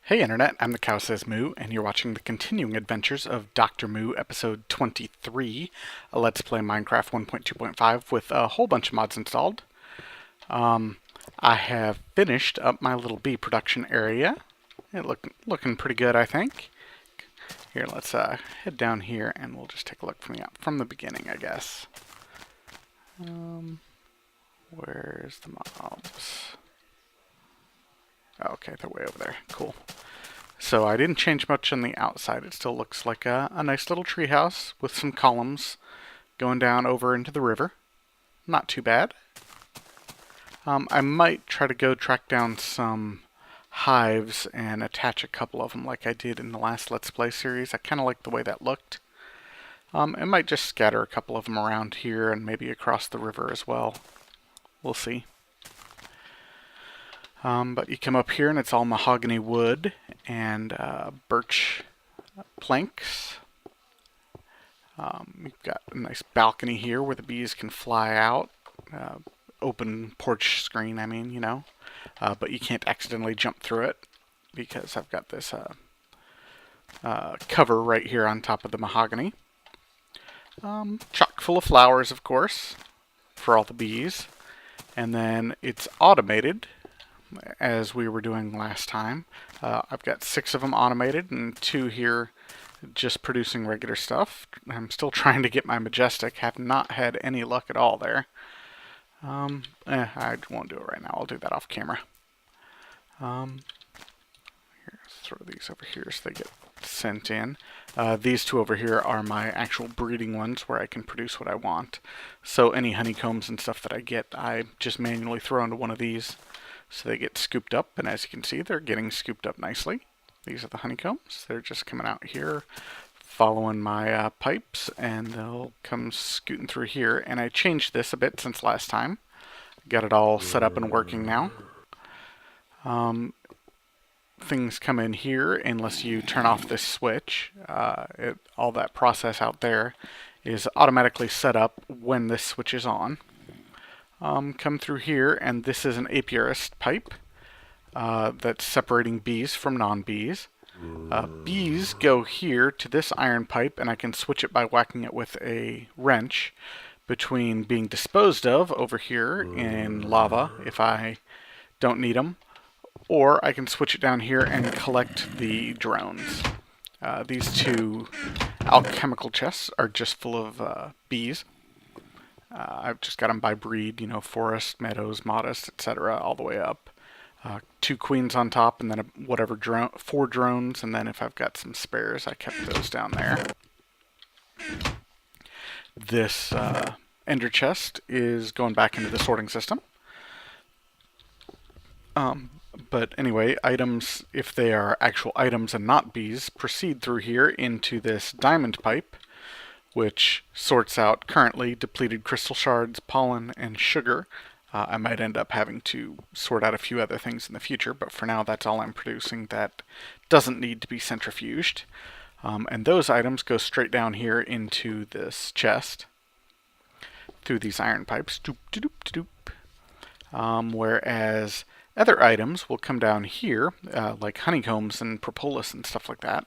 Hey Internet, I'm the Cow Says Moo, and you're watching the continuing adventures of Dr. Moo, episode 23, a Let's Play Minecraft 1.2.5 with a whole bunch of mods installed. I have finished up my little bee production area. Looking pretty good, I think. Here, let's head down here, and we'll just take a look from the beginning, I guess. Where's the mobs? Oh, okay, they're way over there. Cool. So I didn't change much on the outside. It still looks like a nice little treehouse with some columns going down over into the river. Not too bad. I might try to go track down some hives and attach a couple of them like I did in the last Let's Play series. I kind of like the way that looked. I might just scatter a couple of them around here and maybe across the river as well. We'll see. But you come up here and it's all mahogany wood and birch planks. We've got a nice balcony here where the bees can fly out. Open porch screen, I mean, you know. But you can't accidentally jump through it because I've got this cover right here on top of the mahogany. Chock full of flowers, of course, for all the bees. And then it's automated, as we were doing last time. I've got 6 of them automated and 2 here just producing regular stuff. I'm still trying to get my majestic. Have not had any luck at all there. I won't do it right now. I'll do that off camera. Here, let's throw these over here so they get sent in. These 2 over here are my actual breeding ones where I can produce what I want. So any honeycombs and stuff that I get, I just manually throw into one of these. So they get scooped up, and as you can see, they're getting scooped up nicely. These are the honeycombs. They're just coming out here, following my pipes, and they'll come scooting through here. And I changed this a bit since last time. Got it all set up and working now. Things come in here unless you turn off this switch. All that process out there is automatically set up when this switch is on. Come through here, and this is an apiarist pipe that's separating bees from non-bees. Bees go here to this iron pipe, and I can switch it by whacking it with a wrench between being disposed of over here in lava if I don't need them, or I can switch it down here and collect the drones. These 2 alchemical chests are just full of bees. I've just got them by breed, you know, forest, meadows, modest, etc., all the way up. 2 queens on top, and then whatever 4 drones, and then if I've got some spares, I kept those down there. This ender chest is going back into the sorting system. But anyway, items, if they are actual items and not bees, proceed through here into this diamond pipe, which sorts out currently depleted crystal shards, pollen, and sugar. I might end up having to sort out a few other things in the future, but for now that's all I'm producing that doesn't need to be centrifuged. And those items go straight down here into this chest through these iron pipes. Doop, doop, doop, doop. Whereas other items will come down here, like honeycombs and propolis and stuff like that.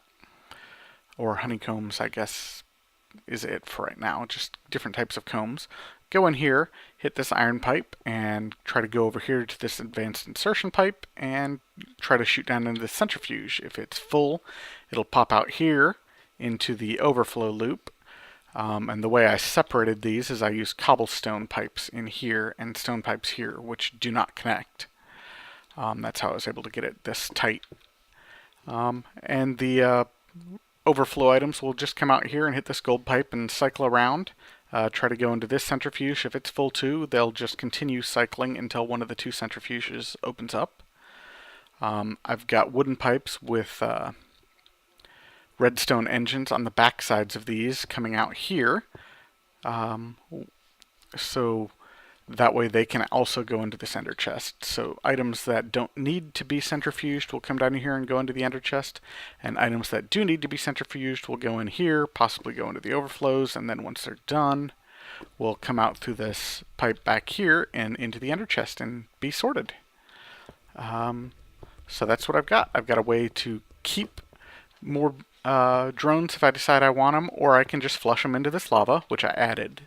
Or honeycombs, I guess, is it for right now. Just different types of combs. Go in here, hit this iron pipe, and try to go over here to this advanced insertion pipe and try to shoot down into the centrifuge. If it's full, it'll pop out here into the overflow loop. And the way I separated these is I used cobblestone pipes in here and stone pipes here, which do not connect. That's how I was able to get it this tight. And the overflow items will just come out here and hit this gold pipe and cycle around. Try to go into this centrifuge. If it's full too, they'll just continue cycling until one of the 2 centrifuges opens up. I've got wooden pipes with redstone engines on the back sides of these coming out here. So that way they can also go into this ender chest. So items that don't need to be centrifuged will come down here and go into the ender chest. And items that do need to be centrifuged will go in here, possibly go into the overflows. And then once they're done, will come out through this pipe back here and into the ender chest and be sorted. So that's what I've got. I've got a way to keep more drones if I decide I want them, or I can just flush them into this lava, which I added.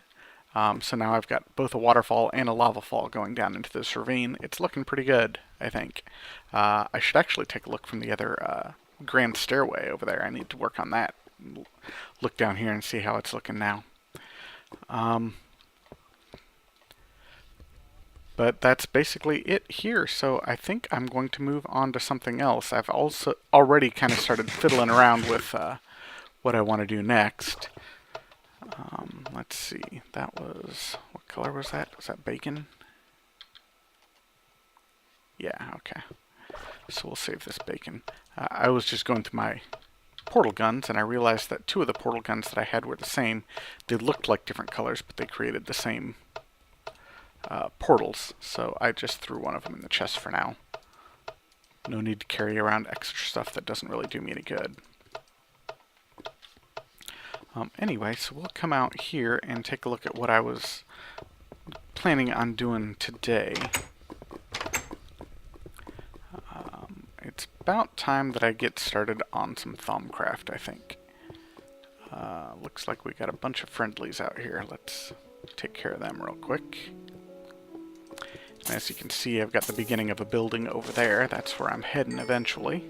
So now I've got both a waterfall and a lava fall going down into this ravine. It's looking pretty good, I think. I should actually take a look from the other grand stairway over there. I need to work on that. Look down here and see how it's looking now. But that's basically it here. So I think I'm going to move on to something else. I've also already kind of started fiddling around with what I want to do next. Let's see. That was... what color was that? Was that bacon? Yeah, okay. So we'll save this bacon. I was just going through my portal guns, and I realized that two of the portal guns that I had were the same. They looked like different colors, but they created the same portals. So I just threw one of them in the chest for now. No need to carry around extra stuff that doesn't really do me any good. Anyway, so we'll come out here and take a look at what I was planning on doing today. It's about time that I get started on some Thaumcraft, I think. Looks like we got a bunch of friendlies out here. Let's take care of them real quick. And as you can see, I've got the beginning of a building over there. That's where I'm heading eventually.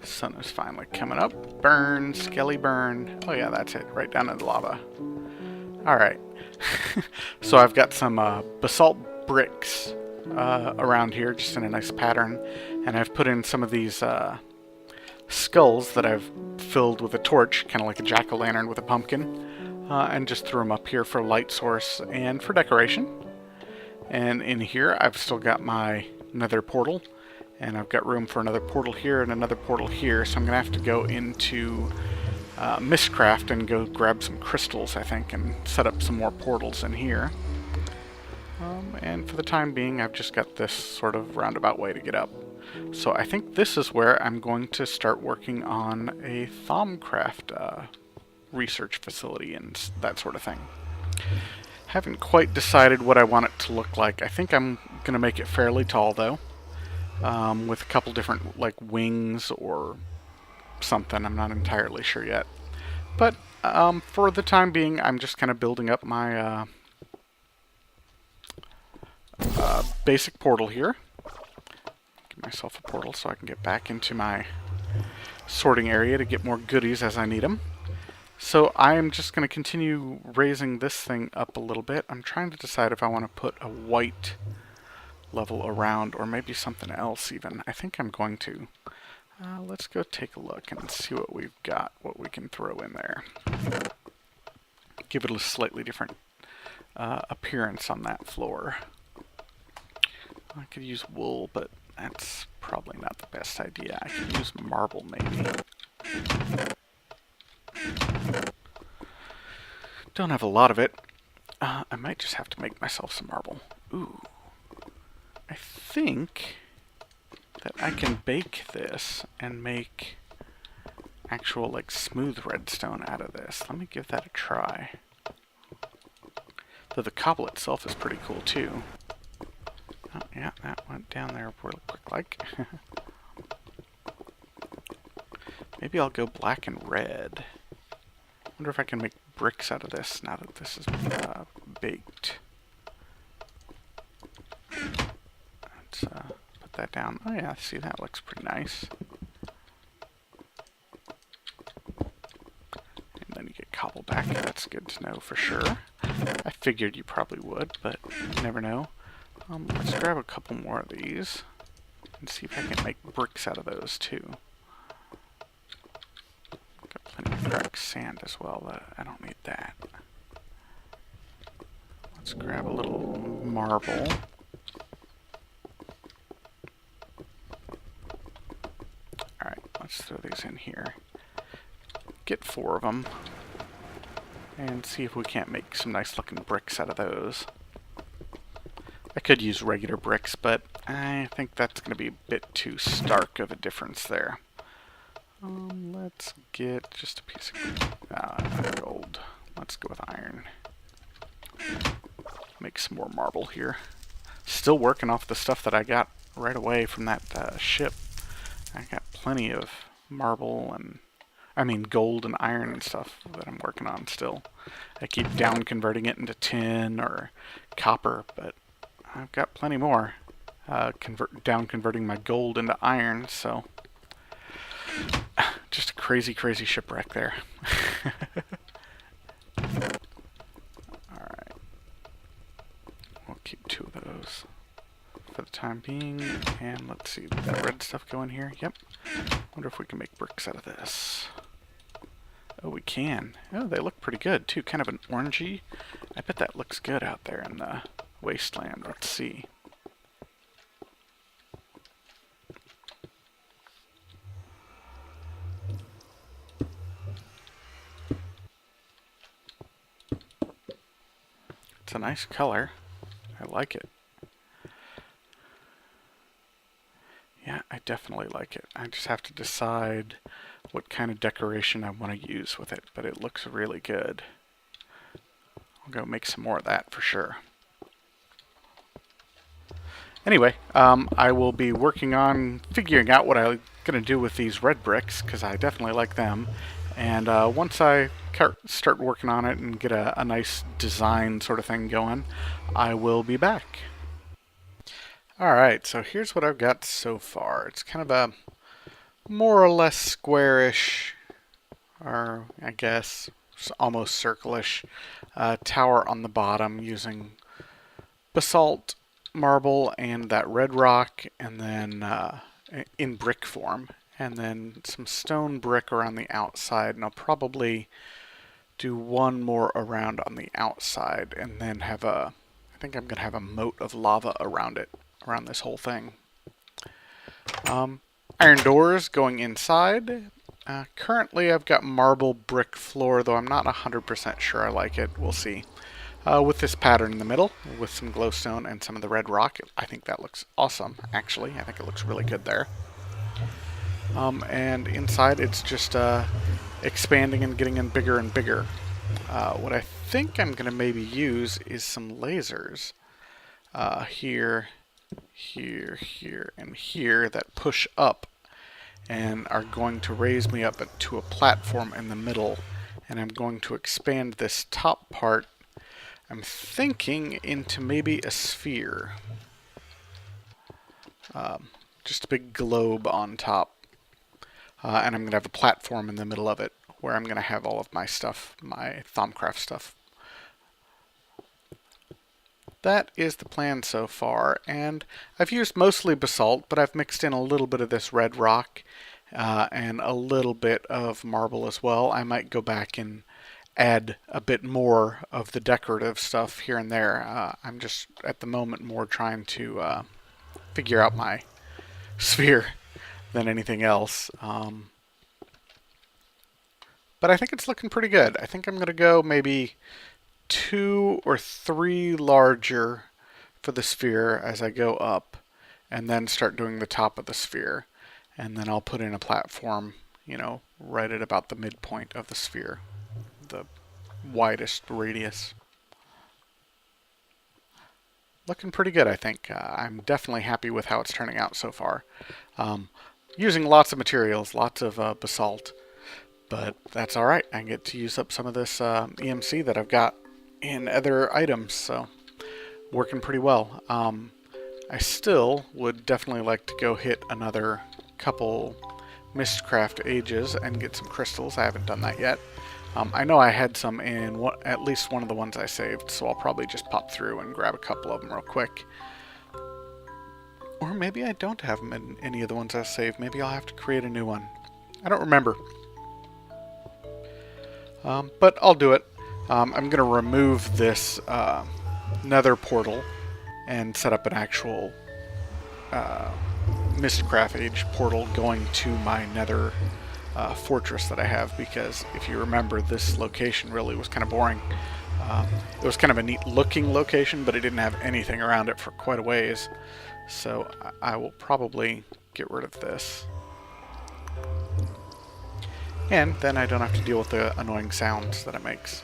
Sun is finally coming up. Burn, skelly burn. Oh yeah, that's it. Right down in the lava. Alright. So I've got some basalt bricks around here, just in a nice pattern. And I've put in some of these skulls that I've filled with a torch, kind of like a jack-o'-lantern with a pumpkin. And just threw them up here for light source and for decoration. And in here, I've still got my nether portal. And I've got room for another portal here and another portal here, so I'm going to have to go into Mistcraft and go grab some crystals, I think, and set up some more portals in here. And for the time being, I've just got this sort of roundabout way to get up. So I think this is where I'm going to start working on a Thaumcraft research facility and that sort of thing. Haven't quite decided what I want it to look like. I think I'm going to make it fairly tall, though. With a couple different, like, wings or something. I'm not entirely sure yet. But for the time being, I'm just kind of building up my basic portal here. Give myself a portal so I can get back into my sorting area to get more goodies as I need them. So I'm just going to continue raising this thing up a little bit. I'm trying to decide if I want to put a white level around, or maybe something else even. I think I'm going to. Let's go take a look and see what we've got, what we can throw in there. Give it a slightly different appearance on that floor. I could use wool, but that's probably not the best idea. I could use marble, maybe. Don't have a lot of it. I might just have to make myself some marble. Ooh. I think that I can bake this and make actual, like, smooth redstone out of this. Let me give that a try. Though the cobble itself is pretty cool, too. Oh, yeah, that went down there really quick, like. Maybe I'll go black and red. Wonder if I can make bricks out of this now that this is baked. Put that down. Oh yeah, see, that looks pretty nice. And then you get cobble back. That's good to know for sure. I figured you probably would, but you never know. Let's grab a couple more of these and see if I can make bricks out of those too. Got plenty of cracked sand as well, but I don't need that. Let's grab a little marble. Let's throw these in here. Get 4 of them. And see if we can't make some nice looking bricks out of those. I could use regular bricks, but I think that's going to be a bit too stark of a difference there. Let's get just a piece of gold. Let's go with iron. Make some more marble here. Still working off the stuff that I got right away from that ship. I got plenty of marble and gold and iron and stuff that I'm working on still. I keep down converting it into tin or copper, but I've got plenty more. Down converting my gold into iron, so just a crazy, crazy shipwreck there. Alright. We'll keep 2 of those for the time being. And let's see, did that red stuff go in here? Yep. Wonder if we can make bricks out of this. Oh, we can. Oh, they look pretty good, too. Kind of an orangey. I bet that looks good out there in the wasteland. Let's see. It's a nice color. I like it. Yeah, I definitely like it. I just have to decide what kind of decoration I want to use with it, but it looks really good. I'll go make some more of that for sure. Anyway, I will be working on figuring out what I'm going to do with these red bricks, because I definitely like them. And once I start working on it and get a nice design sort of thing going, I will be back. Alright, so here's what I've got so far. It's kind of a more or less squarish, or I guess almost circle-ish tower on the bottom using basalt, marble, and that red rock, and then in brick form. And then some stone brick around the outside, and I'll probably do one more around on the outside, and then have I think I'm going to have a moat of lava around it, around this whole thing. Iron doors going inside. Currently I've got marble brick floor, though I'm not 100% sure I like it. We'll see. With this pattern in the middle, with some glowstone and some of the red rock, I think that looks awesome, actually. I think it looks really good there. And inside it's just expanding and getting in bigger and bigger. What I think I'm going to maybe use is some lasers here, here, here, and here that push up and are going to raise me up to a platform in the middle. And I'm going to expand this top part, I'm thinking, into maybe a sphere. Just a big globe on top. And I'm going to have a platform in the middle of it where I'm going to have all of my stuff, my Thaumcraft stuff. That is the plan so far, and I've used mostly basalt, but I've mixed in a little bit of this red rock and a little bit of marble as well. I might go back and add a bit more of the decorative stuff here and there. I'm just, at the moment, more trying to figure out my sphere than anything else. But I think it's looking pretty good. I think I'm going to go maybe 2 or 3 larger for the sphere as I go up, and then start doing the top of the sphere. And then I'll put in a platform, you know, right at about the midpoint of the sphere, the widest radius. Looking pretty good, I think. I'm definitely happy with how it's turning out so far. Using lots of materials, lots of basalt, but that's alright. I get to use up some of this EMC that I've got in other items, so working pretty well. I still would definitely like to go hit another couple Mistcraft ages and get some crystals. I haven't done that yet. I know I had some in at least one of the ones I saved, so I'll probably just pop through and grab a couple of them real quick. Or maybe I don't have them in any of the ones I saved. Maybe I'll have to create a new one. I don't remember. But I'll do it. I'm going to remove this nether portal and set up an actual Mistcraft Age portal going to my nether fortress that I have, because if you remember, this location really was kind of boring. It was kind of a neat looking location, but it didn't have anything around it for quite a ways. So I will probably get rid of this. And then I don't have to deal with the annoying sounds that it makes.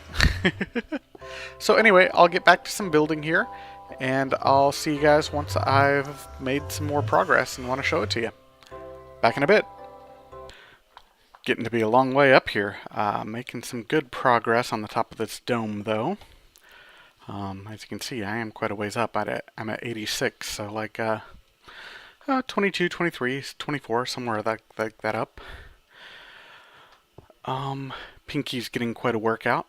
So anyway, I'll get back to some building here, and I'll see you guys once I've made some more progress and want to show it to you. Back in a bit. Getting to be a long way up here. Making some good progress on the top of this dome, though. As you can see, I am quite a ways up. I'm at 86, so like 22, 23, 24, somewhere like that up. Pinky's getting quite a workout.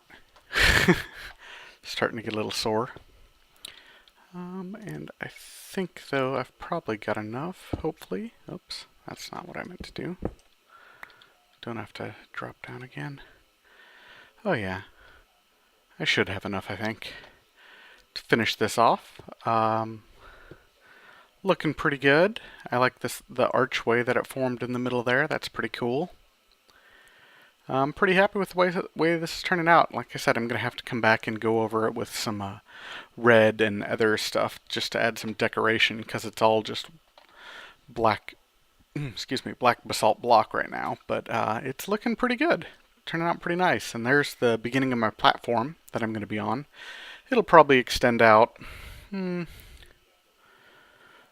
Starting to get a little sore. And I think, though, I've probably got enough, hopefully. Oops, that's not what I meant to do. Don't have to drop down again. Oh yeah, I should have enough, I think, to finish this off. Looking pretty good. I like the archway that it formed in the middle there. That's pretty cool. I'm pretty happy with the way this is turning out. Like I said, I'm going to have to come back and go over it with some red and other stuff just to add some decoration, because it's all just black, excuse me, black basalt block right now. But it's looking pretty good. Turning out pretty nice. And there's the beginning of my platform that I'm going to be on. It'll probably extend out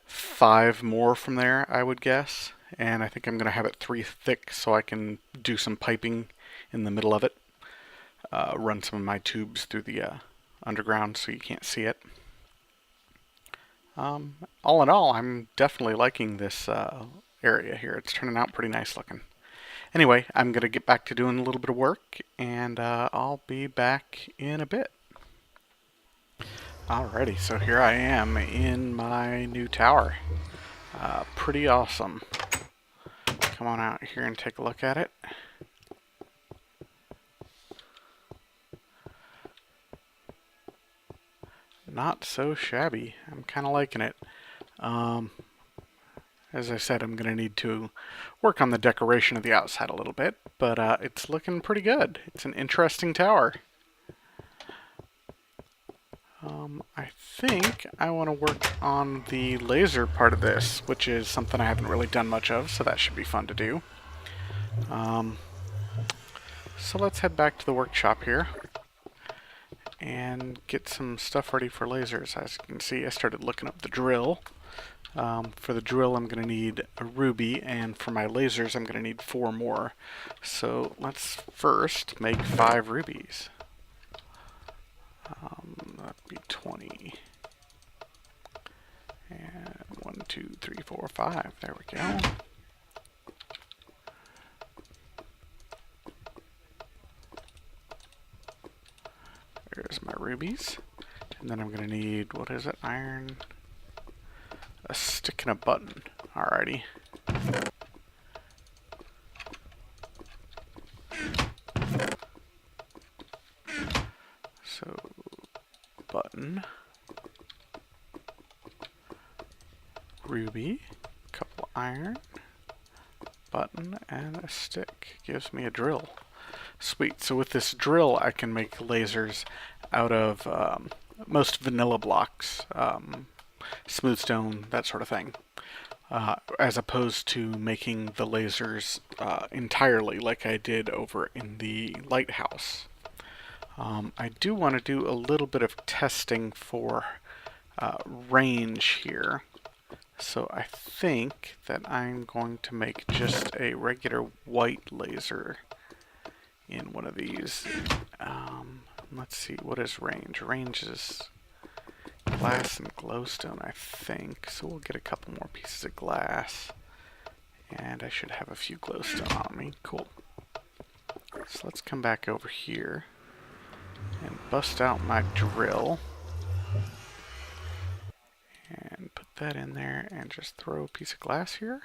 5 more from there, I would guess. And I think I'm going to have it 3 thick so I can do some piping in the middle of it. Run some of my tubes through the underground so you can't see it. All in all, I'm definitely liking this area here. It's turning out pretty nice looking. Anyway, I'm going to get back to doing a little bit of work, and I'll be back in a bit. Alrighty, so here I am in my new tower. Pretty awesome. Come on out here and take a look at it. Not so shabby. I'm kind of liking it. As I said, I'm going to need to work on the decoration of the outside a little bit, but it's looking pretty good. It's an interesting tower. I think I want to work on the laser part of this, which is something I haven't really done much of, so that should be fun to do. So let's head back to the workshop here and get some stuff ready for lasers. As you can see, I started looking up the drill. For the drill, I'm going to need a ruby, and for my lasers, I'm going to need 4 more. So let's first make 5 rubies. That'd be 20. And 1, 2, 3, 4, 5. There we go. There's my rubies. And then I'm going to need, what is it, iron, a stick and a button. Alrighty. So, button, ruby, couple iron, button, and a stick. Gives me a drill. Sweet. So with this drill, I can make lasers out of most vanilla blocks, smooth stone, that sort of thing, as opposed to making the lasers entirely like I did over in the lighthouse. I do want to do a little bit of testing for range here. So I think that I'm going to make just a regular white laser in one of these. Let's see, what is range? Range is glass and glowstone, I think. So we'll get a couple more pieces of glass. And I should have a few glowstone on me. Cool. So let's come back over here and bust out my drill. And put that in there and just throw a piece of glass here.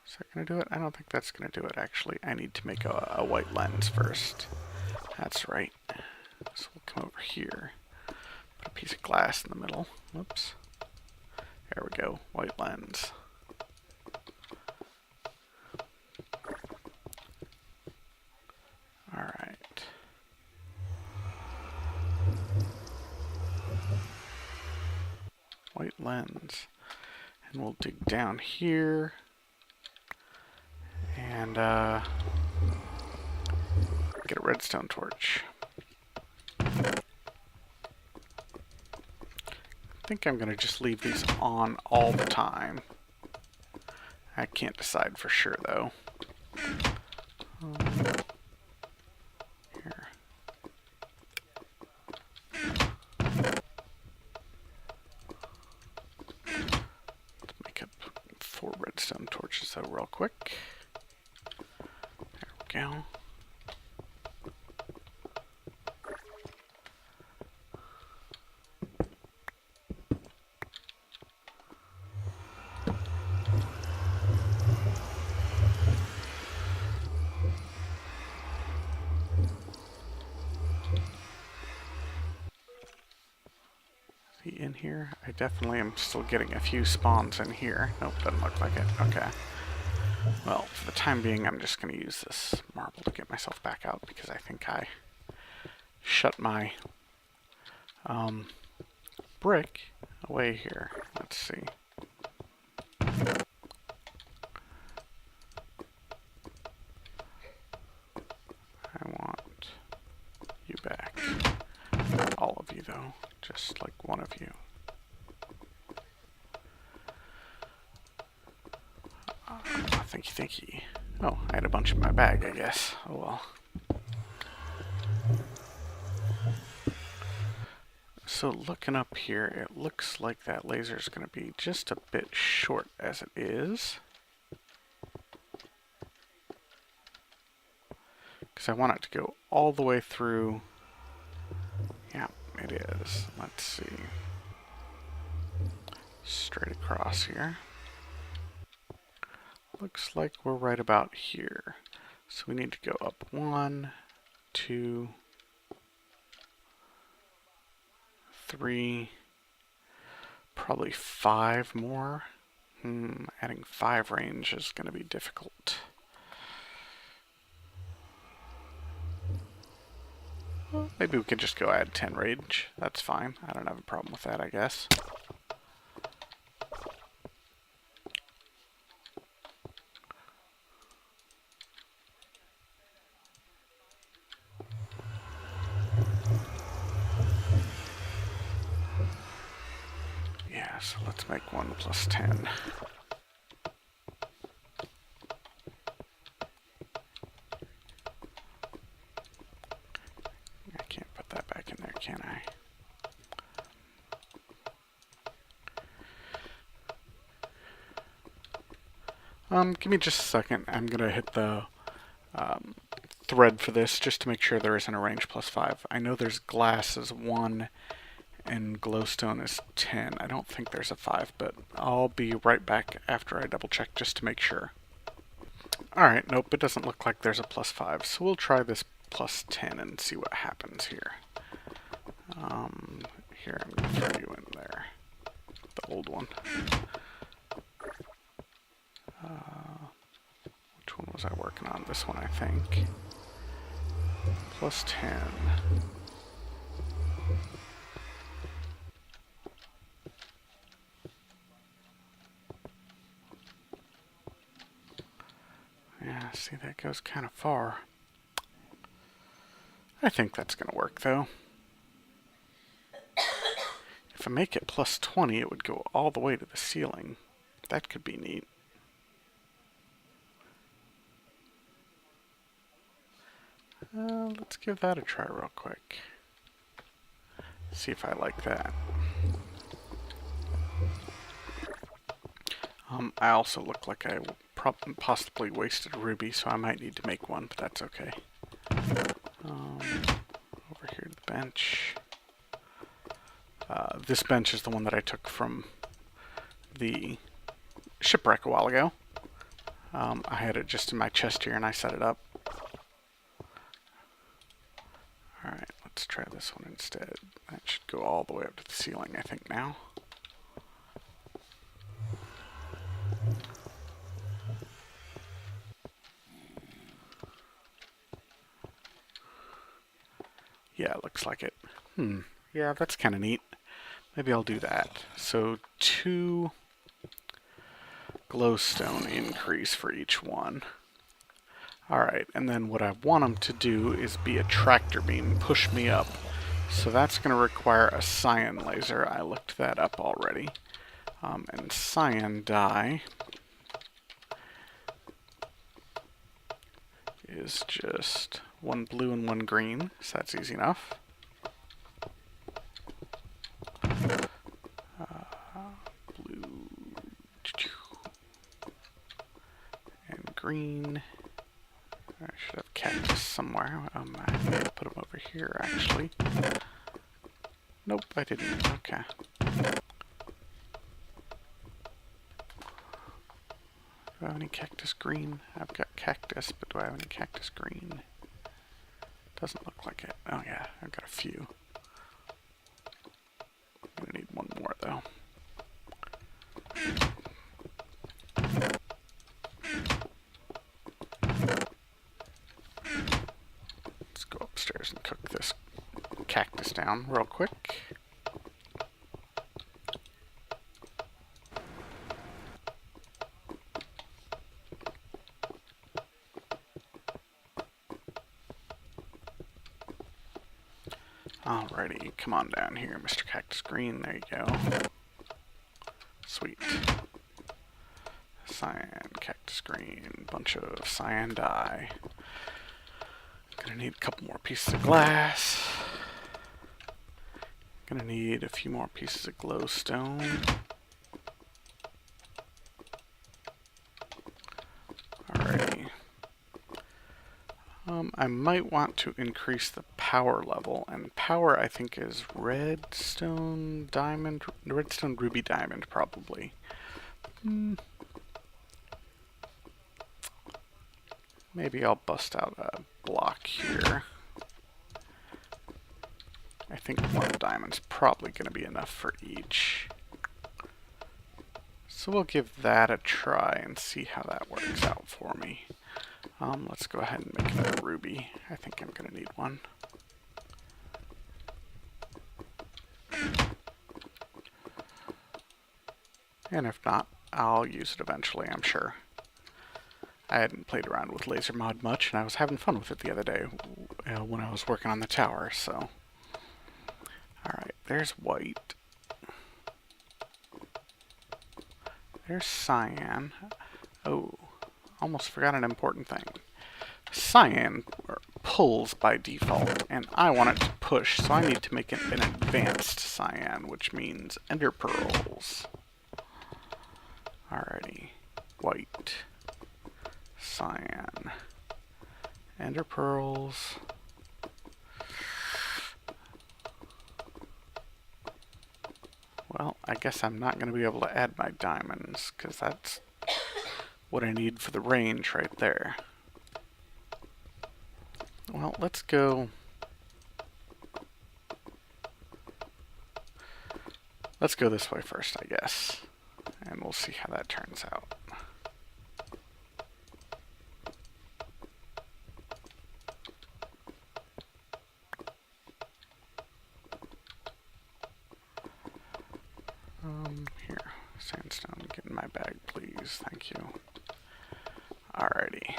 Is that going to do it? I don't think that's going to do it, actually. I need to make a white lens first. That's right. So we'll come over here. Put a piece of glass in the middle. Whoops. There we go. White lens. Alright. White lens. And we'll dig down here. And get a redstone torch. I think I'm going to just leave these on all the time. I can't decide for sure, though. Here. Let's make up 4 redstone torches, though, real quick. There we go. In here? I definitely am still getting a few spawns in here. Nope, doesn't look like it. Okay. Well, for the time being, I'm just going to use this marble to get myself back out because I think I shut my brick away here. Let's see. I want you back. Not all of you, though. Just like one of you. Thinky. Oh, I had a bunch in my bag, I guess. Oh well. So looking up here, it looks like that laser is going to be just a bit short as it is. Because I want it to go all the way through. Yeah, it is. Let's see. Straight across here. Looks like we're right about here. So we need to go up 1, 2, 3, probably 5 more. Adding 5 range is going to be difficult. Well, maybe we could just go add 10 range. That's fine. I don't have a problem with that, I guess. Yeah, so let's make 1 plus 10. I can't put that back in there, can I? Give me just a second. I'm gonna hit the thread for this just to make sure there isn't a range plus 5. I know there's glass as 1 and glowstone is 10. I don't think there's a 5, but I'll be right back after I double check just to make sure. Alright, nope, it doesn't look like there's a plus 5, so we'll try this plus 10 and see what happens here. Here, I'm going to throw you in there. The old one. Which one was I working on? This one, I think. Plus 10. Yeah, see, that goes kind of far. I think that's going to work, though. If I make it plus 20, it would go all the way to the ceiling. That could be neat. Let's give that a try real quick. See if I like that. I also look like I possibly wasted a ruby, so I might need to make one, but that's okay. Over here to the bench. This bench is the one that I took from the shipwreck a while ago. I had it just in my chest here and I set it up. Alright, let's try this one instead. That should go all the way up to the ceiling, I think, now. Yeah, it looks like it. Yeah, that's kind of neat. Maybe I'll do that. So 2 glowstone increase for each one. Alright, and then what I want them to do is be a tractor beam, push me up. So that's going to require a cyan laser. I looked that up already. And cyan dye is just 1 blue and 1 green, so that's easy enough. Blue and green. I should have cactus somewhere. I may have put them over here, actually. Nope, I didn't. Okay. Do I have any cactus green? I've got cactus, but do I have any cactus green? Doesn't look like it. Oh yeah, I've got a few. I'm gonna need one more though. Let's go upstairs and cook this cactus down real quick. Alrighty, come on down here, Mr. Cactus Green. There you go. Sweet. Cyan, cactus green, bunch of cyan dye. Gonna need a couple more pieces of glass. Gonna need a few more pieces of glowstone. Alrighty. I might want to increase the power level, and power I think is redstone, diamond, redstone, ruby, diamond probably. Maybe I'll bust out a block here. I think 1 diamond's probably going to be enough for each. So we'll give that a try and see how that works out for me. Let's go ahead and make it a ruby. I think I'm going to need one. And if not, I'll use it eventually, I'm sure. I hadn't played around with laser mod much, and I was having fun with it the other day when I was working on the tower, so. Alright, there's white. There's cyan. Oh, almost forgot an important thing. Cyan pulls by default, and I want it to push, so I need to make it an advanced cyan, which means ender pearls. Alrighty. White. Cyan. Ender pearls. Well, I guess I'm not going to be able to add my diamonds, because that's what I need for the range right there. Well, let's go... Let's go this way first, I guess. And we'll see how that turns out. Here, sandstone, get in my bag, please. Thank you. Alrighty.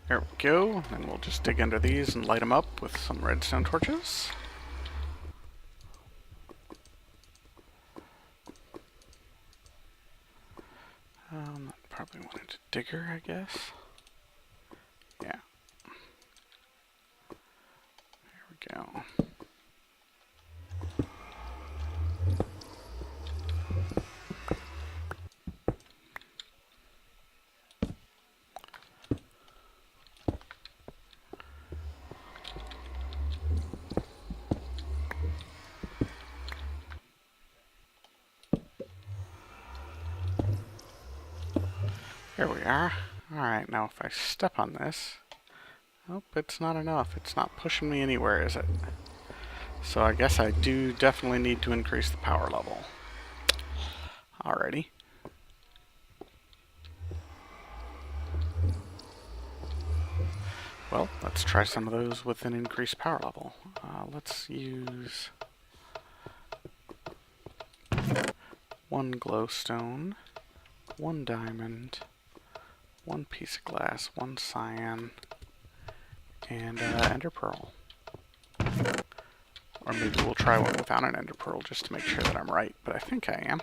There we go, and we'll just dig under these and light them up with some redstone torches. Probably wanted a digger, I guess. Yeah. There we go. There we are. Alright, now if I step on this, Nope, it's not enough. It's not pushing me anywhere, is it? So I guess I do definitely need to increase the power level. Alrighty. Well, let's try some of those with an increased power level. Let's use 1 glowstone, 1 diamond, 1 piece of glass, 1 cyan, and ender pearl. Or maybe we'll try one without an ender pearl just to make sure that I'm right, but I think I am.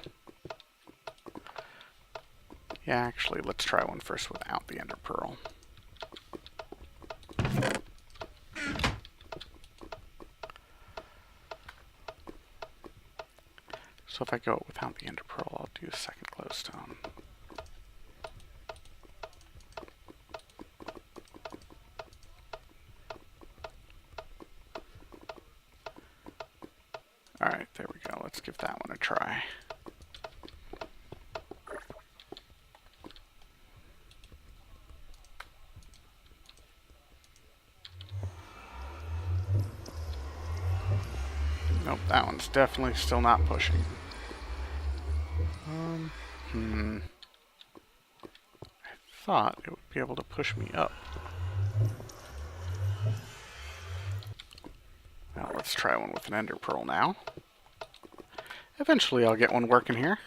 Yeah, actually, let's try one first without the ender pearl. So if I go without the ender pearl, I'll do a second glowstone. Alright, there we go. Let's give that one a try. Nope, that one's definitely still not pushing. I thought it would be able to push me up. Now let's try one with an ender pearl now. Eventually I'll get one working here.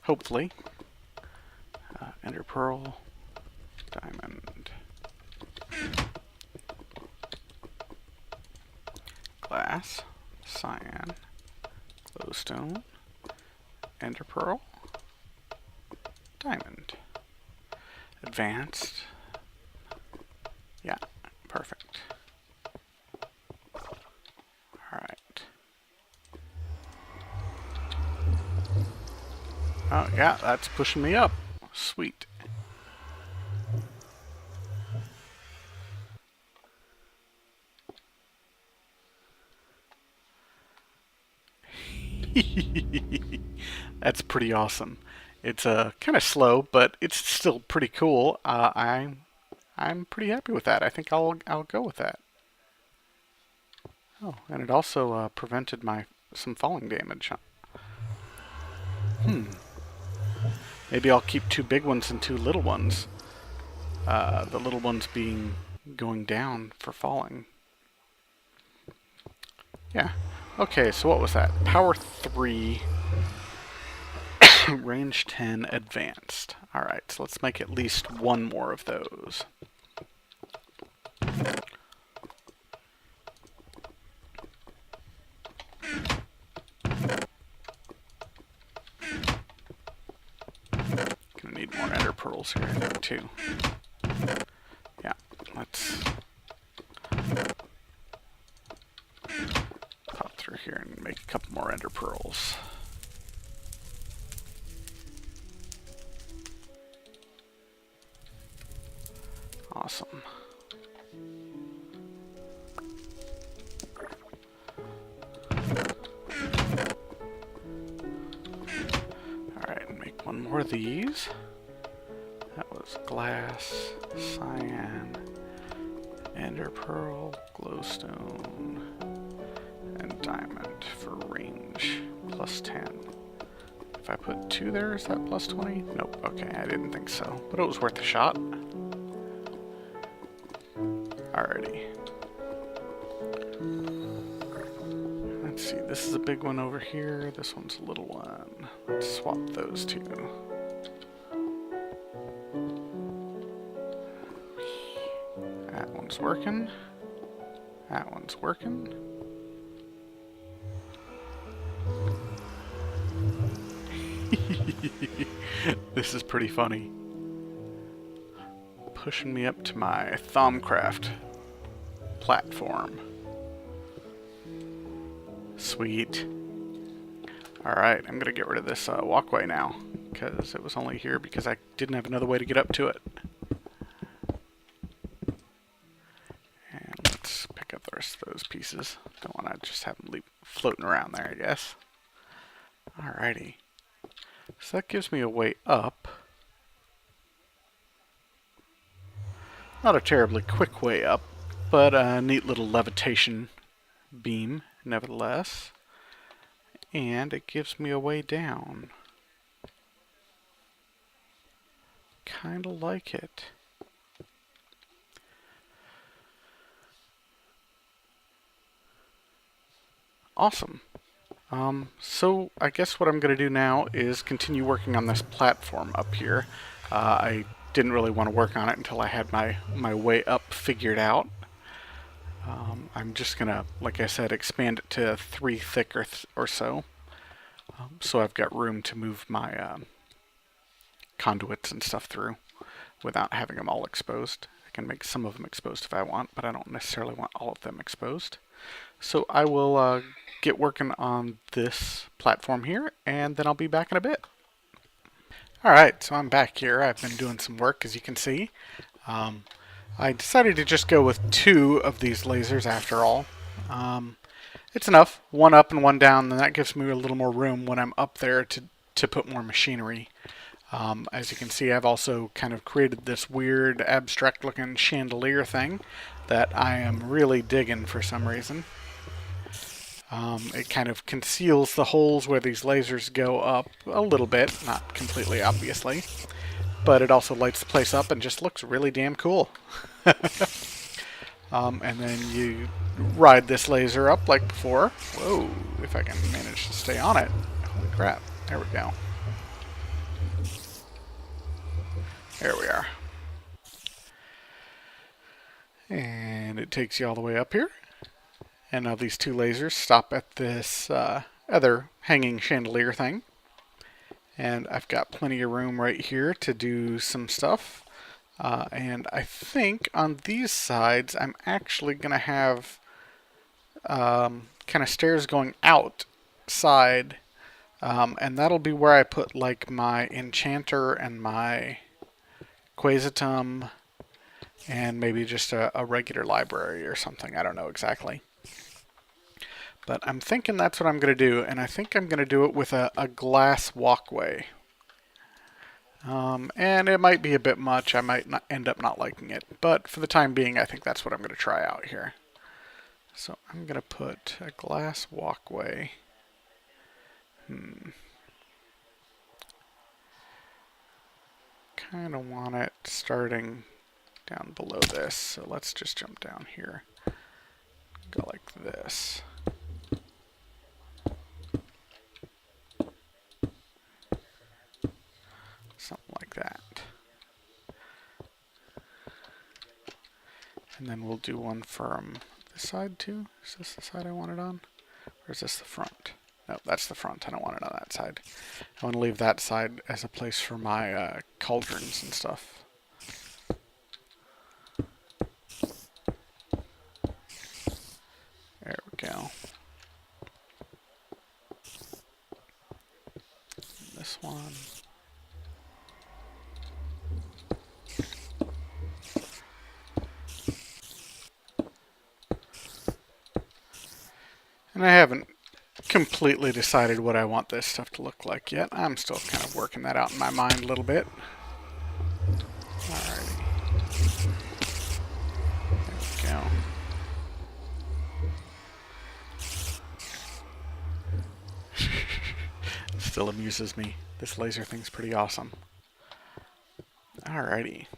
Hopefully. Ender pearl, diamond, glass, cyan, glowstone, ender pearl, diamond. Advanced. Yeah, perfect. Alright. Oh yeah, that's pushing me up. Sweet. That's pretty awesome. It's kind of slow, but it's still pretty cool. I'm pretty happy with that. I think I'll go with that. Oh, and it also prevented some falling damage. Maybe I'll keep 2 big ones and 2 little ones. The little ones being going down for falling. Yeah. Okay, so what was that? Power 3, range 10, advanced. Alright, so let's make at least 1 more of those. Gonna need more ender pearls here, I think, too. Yeah, let's pop through here and make a couple more ender pearls. Awesome. Alright, and make 1 more of these. That was glass, cyan, ender pearl, glowstone, and diamond for range plus 10. If I put 2 there, is that plus 20? Nope, okay, I didn't think so, but it was worth a shot. Alrighty. Let's see, this is a big one over here, this one's a little one. Let's swap those 2. That one's working. That one's working. This is pretty funny. Pushing me up to my Thaumcraft platform. Sweet. Alright, I'm gonna get rid of this walkway now, because it was only here because I didn't have another way to get up to it. And let's pick up the rest of those pieces. Don't want to just have them floating around there, I guess. Alrighty. So that gives me a way up. Not a terribly quick way up, but a neat little levitation beam, nevertheless. And it gives me a way down. Kinda like it. Awesome. So I guess what I'm going to do now is continue working on this platform up here. I didn't really want to work on it until I had my way up figured out. I'm just going to, like I said, expand it to 3 thick or so. So I've got room to move my conduits and stuff through without having them all exposed. I can make some of them exposed if I want, but I don't necessarily want all of them exposed. So I will get working on this platform here, and then I'll be back in a bit. Alright, so I'm back here. I've been doing some work, as you can see. I decided to just go with 2 of these lasers after all. It's enough, 1 up and 1 down, and that gives me a little more room when I'm up there to put more machinery. As you can see, I've also kind of created this weird abstract looking chandelier thing that I am really digging for some reason. It kind of conceals the holes where these lasers go up a little bit, not completely obviously, but it also lights the place up and just looks really damn cool. And then you ride this laser up like before. Whoa, if I can manage to stay on it. Holy crap, there we go. There we are. And it takes you all the way up here. And now these 2 lasers stop at this other hanging chandelier thing. And I've got plenty of room right here to do some stuff. And I think on these sides I'm actually going to have kind of stairs going outside. And that'll be where I put like my enchanter and my Quaesitum and maybe just a regular library or something. I don't know exactly. But I'm thinking that's what I'm going to do, and I think I'm going to do it with a glass walkway. And it might be a bit much. I might not end up not liking it, but for the time being, I think that's what I'm going to try out here. So I'm going to put a glass walkway. Kind of want it starting down below this, so let's just jump down here. Go like this. Something like that. And then we'll do one from this side too. Is this the side I want it on? Or is this the front? No, that's the front. I don't want it on that side. I want to leave that side as a place for my cauldrons and stuff. There we go. This one. And I haven't completely decided what I want this stuff to look like yet. I'm still kind of working that out in my mind a little bit. Alrighty. There we go. Still amuses me. This laser thing's pretty awesome. Alrighty.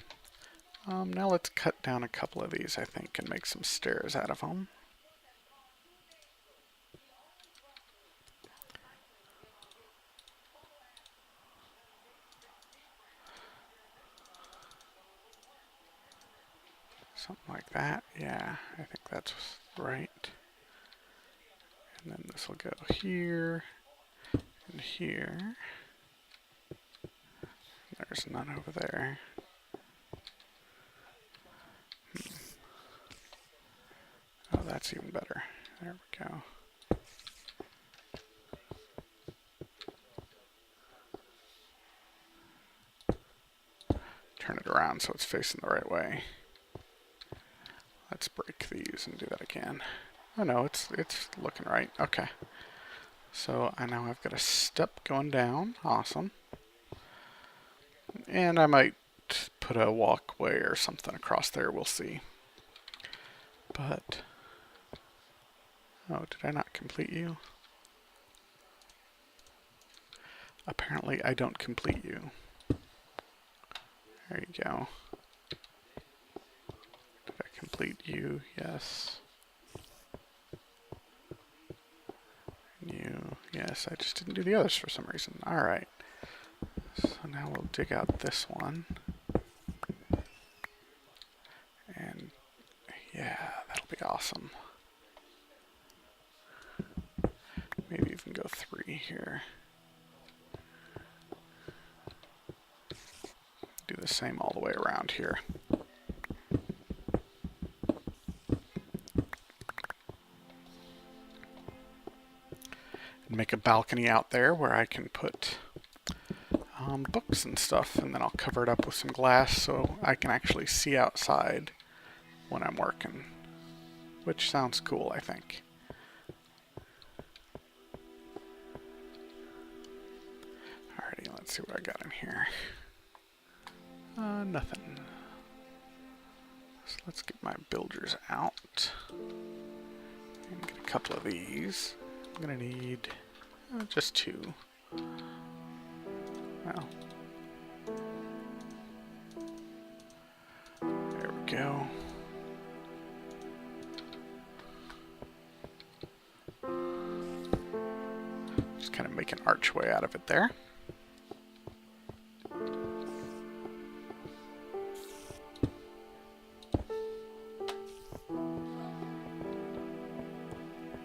Now let's cut down a couple of these, I think, and make some stairs out of them. Something like that. Yeah, I think that's right. And then this will go here and here. There's none over there. Oh, that's even better. There we go. Turn it around so it's facing the right way. Let's break these and do that again. Oh no, it's looking right. Okay. So I now I've got a step going down. Awesome. And I might put a walkway or something across there, we'll see. But, oh, did I not complete you? Apparently I don't complete you. There you go. Did I complete you? Yes. You, yes, I just didn't do the others for some reason. Alright. So now we'll dig out this one. And yeah, that'll be awesome. Maybe even go 3 here. Do the same all the way around here. And make a balcony out there where I can put books and stuff, and then I'll cover it up with some glass so I can actually see outside when I'm working, which sounds cool, I think. Alrighty, let's see what I got in here. Nothing. So let's get my builders out and get a couple of these. I'm gonna need just 2. Well, there we go. Just kind of make an archway out of it there.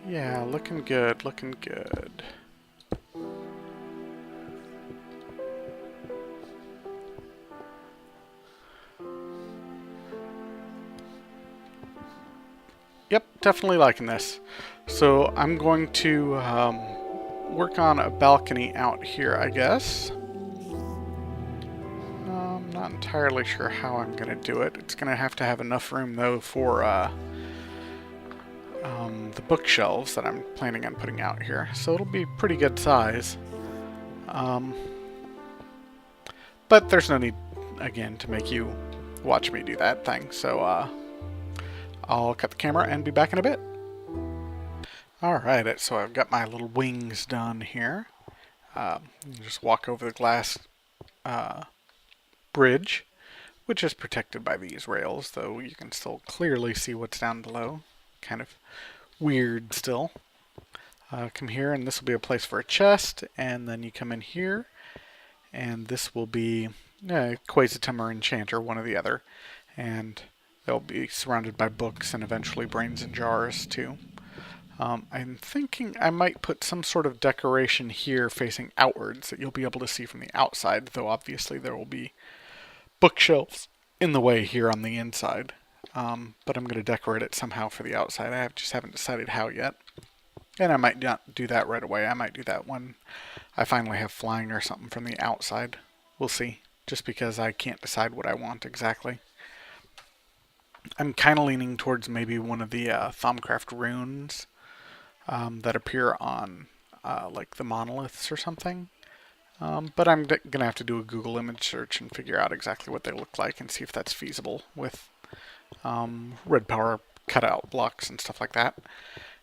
Yeah, looking good, looking good. Yep, definitely liking this. So I'm going to work on a balcony out here, I guess. I'm not entirely sure how I'm going to do it. It's going to have enough room, though, for the bookshelves that I'm planning on putting out here. So it'll be pretty good size. But there's no need, again, to make you watch me do that thing. So I'll cut the camera and be back in a bit. Alright, so I've got my little wings done here. Just walk over the glass bridge, which is protected by these rails, though you can still clearly see what's down below. Kind of weird still. Come here, and this will be a place for a chest, and then you come in here, and this will be Quaesitum or Enchanter, one or the other, and they'll be surrounded by books and eventually brains and jars too. I'm thinking I might put some sort of decoration here facing outwards that you'll be able to see from the outside, though obviously there will be bookshelves in the way here on the inside. But I'm going to decorate it somehow for the outside. I just haven't decided how yet. And I might not do that right away. I might do that when I finally have flying or something from the outside. We'll see. Just because I can't decide what I want exactly. I'm kind of leaning towards maybe one of the Thaumcraft runes that appear on like the monoliths or something. But I'm going to have to do a Google image search and figure out exactly what they look like and see if that's feasible with red power cutout blocks and stuff like that.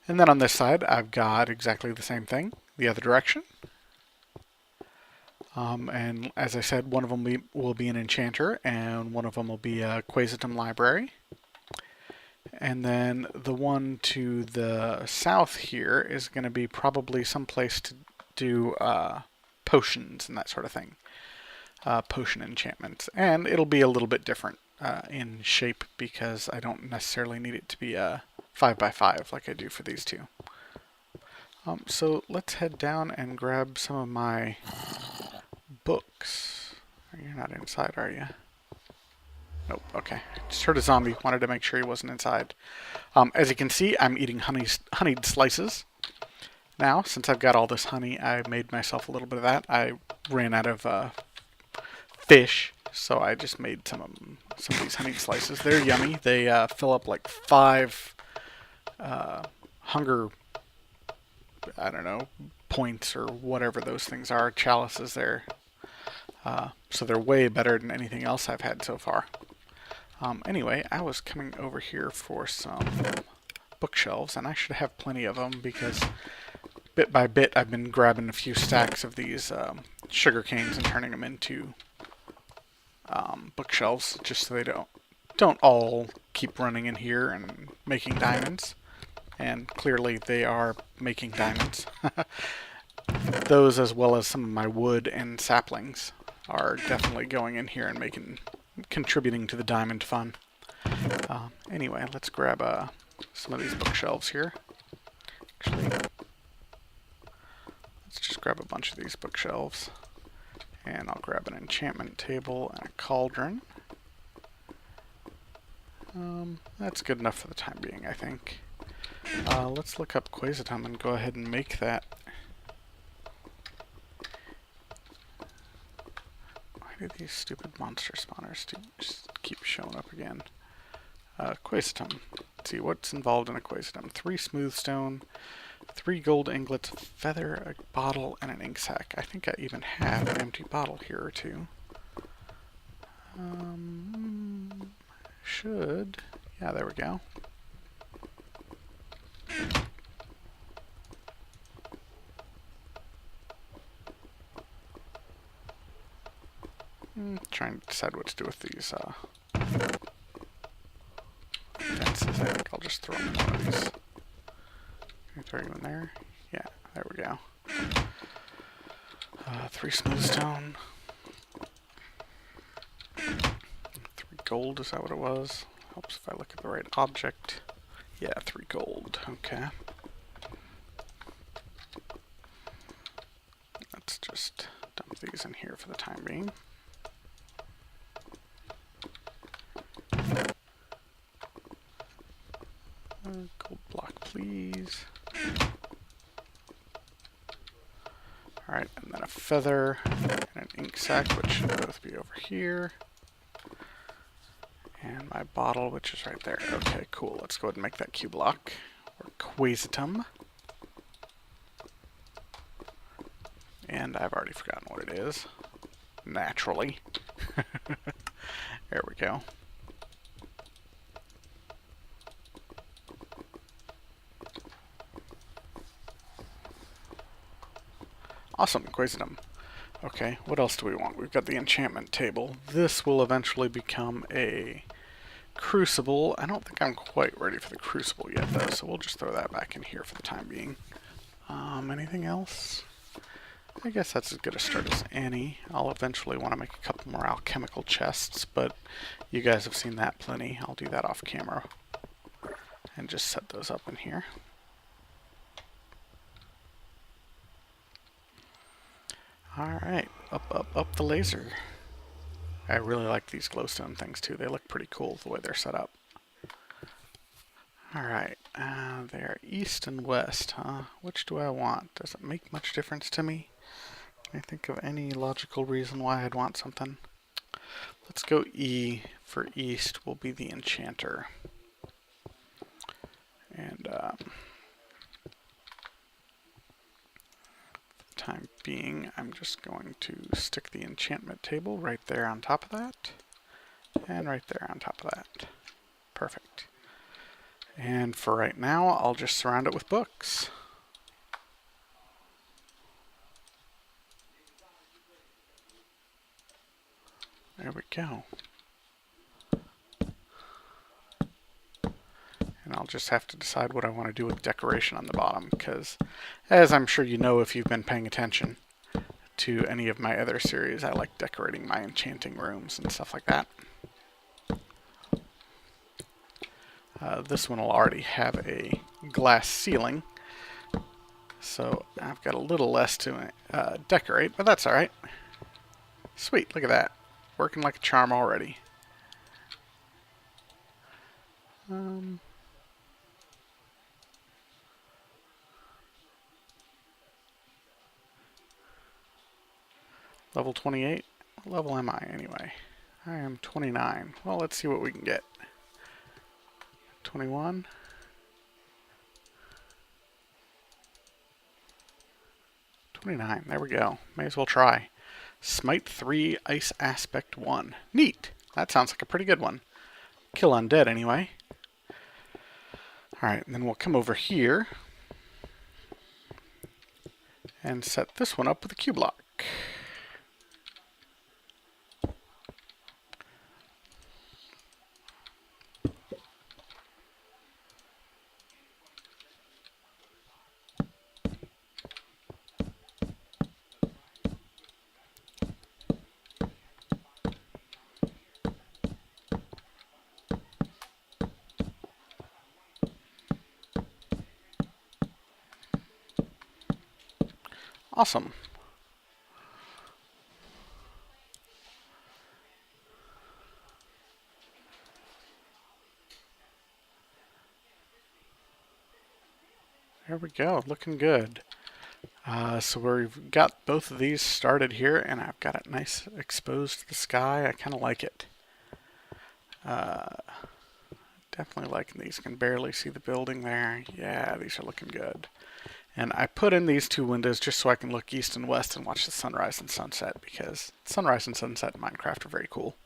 And then on this side, I've got exactly the same thing, the other direction. And as I said, one of them will be an enchanter, and one of them will be a Quaesitum library. And then the one to the south here is going to be probably some place to do potions and that sort of thing. Potion enchantments. And it'll be a little bit different in shape because I don't necessarily need it to be a 5x5 like I do for these two. So let's head down and grab some of my books. You're not inside, are you? Nope, okay. Just heard a zombie. Wanted to make sure he wasn't inside. As you can see, I'm eating honeyed slices. Now, since I've got all this honey, I made myself a little bit of that. I ran out of fish, so I just made some of these honeyed slices. They're yummy. They fill up like 5 hunger, I don't know, points or whatever those things are, chalices there. So they're way better than anything else I've had so far. Anyway, I was coming over here for some bookshelves, and I should have plenty of them because bit by bit I've been grabbing a few stacks of these sugar canes and turning them into bookshelves, just so they don't all keep running in here and making diamonds. And clearly they are making diamonds. Those, as well as some of my wood and saplings, are definitely going in here and contributing to the diamond fun. Anyway, let's grab some of these bookshelves here. Actually, let's just grab a bunch of these bookshelves. And I'll grab an enchantment table and a cauldron. That's good enough for the time being, I think. Let's look up Quaesitum and go ahead and make that. Why do these stupid monster spawners just keep showing up again? Quaesitum. Let's see, what's involved in a Quaesitum? 3 smooth stone, 3 gold ingots, a feather, a bottle, and an ink sac. I think I even have an empty bottle here or two. Yeah, there we go. Trying to decide what to do with these fences. I think I'll just throw them in one of these. Can I throw you in there? Yeah, there we go. 3 smooth stone. 3 gold, is that what it was? Helps if I look at the right object. Yeah, 3 gold. Okay. Let's just dump these in here for the time being. Gold block, please. Alright, and then a feather and an ink sac, which should both be over here. And my bottle, which is right there. Okay, cool. Let's go ahead and make that Q block, or Quaesitum. And I've already forgotten what it is. Naturally. There we go. Awesome, Quaesitum. Okay, what else do we want? We've got the enchantment table. This will eventually become a crucible. I don't think I'm quite ready for the crucible yet, though, so we'll just throw that back in here for the time being. Anything else? I guess that's as good a start as any. I'll eventually want to make a couple more alchemical chests, but you guys have seen that plenty. I'll do that off camera and just set those up in here. Alright, up the laser. I really like these glowstone things too. They look pretty cool the way they're set up. Alright, they are east and west, huh? Which do I want? Does it make much difference to me? Can I think of any logical reason why I'd want something? Let's go E for east will be the enchanter. And time being, I'm just going to stick the enchantment table right there on top of that, and right there on top of that. Perfect. And for right now, I'll just surround it with books. There we go. And I'll just have to decide what I want to do with decoration on the bottom, because as I'm sure you know if you've been paying attention to any of my other series, I like decorating my enchanting rooms and stuff like that. This one will already have a glass ceiling, so I've got a little less to decorate, but that's alright. Sweet, look at that. Working like a charm already. Level 28? What level am I anyway? I am 29. Well, let's see what we can get. 21? 29. There we go. May as well try. Smite 3, Ice Aspect 1. Neat. That sounds like a pretty good one. Kill undead anyway. Alright, and then we'll come over here and set this one up with a Q block. Awesome. There we go, looking good. So we've got both of these started here, and I've got it nice exposed to the sky. I kind of like it. Definitely liking these. Can barely see the building there. Yeah, these are looking good. And I put in these two windows just so I can look east and west and watch the sunrise and sunset, because sunrise and sunset in Minecraft are very cool.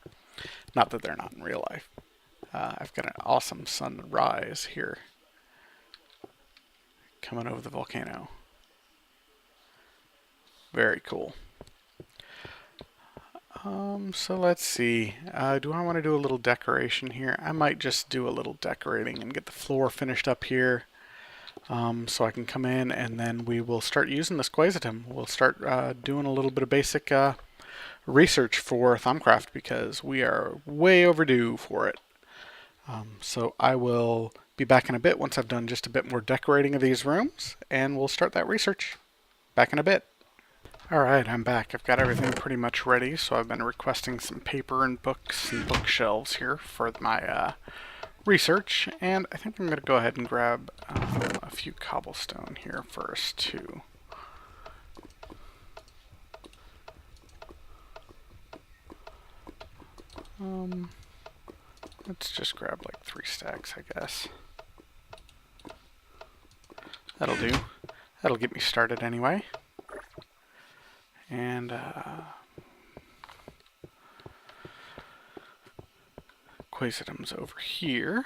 Not that they're not in real life. I've got an awesome sunrise here coming over the volcano. Very cool. So let's see. Do I want to do a little decoration here? I might just do a little decorating and get the floor finished up here. So I can come in and then we will start using this Quaesitum. We'll start doing a little bit of basic research for Thaumcraft because we are way overdue for it. So I will be back in a bit once I've done just a bit more decorating of these rooms, and we'll start that research. Back in a bit. Alright, I'm back. I've got everything pretty much ready, so I've been requesting some paper and books and bookshelves here for my research, and I think I'm going to go ahead and grab a few cobblestone here first too. Let's just grab like 3 stacks, I guess. That'll do. That'll get me started anyway. And Quaesitum's over here.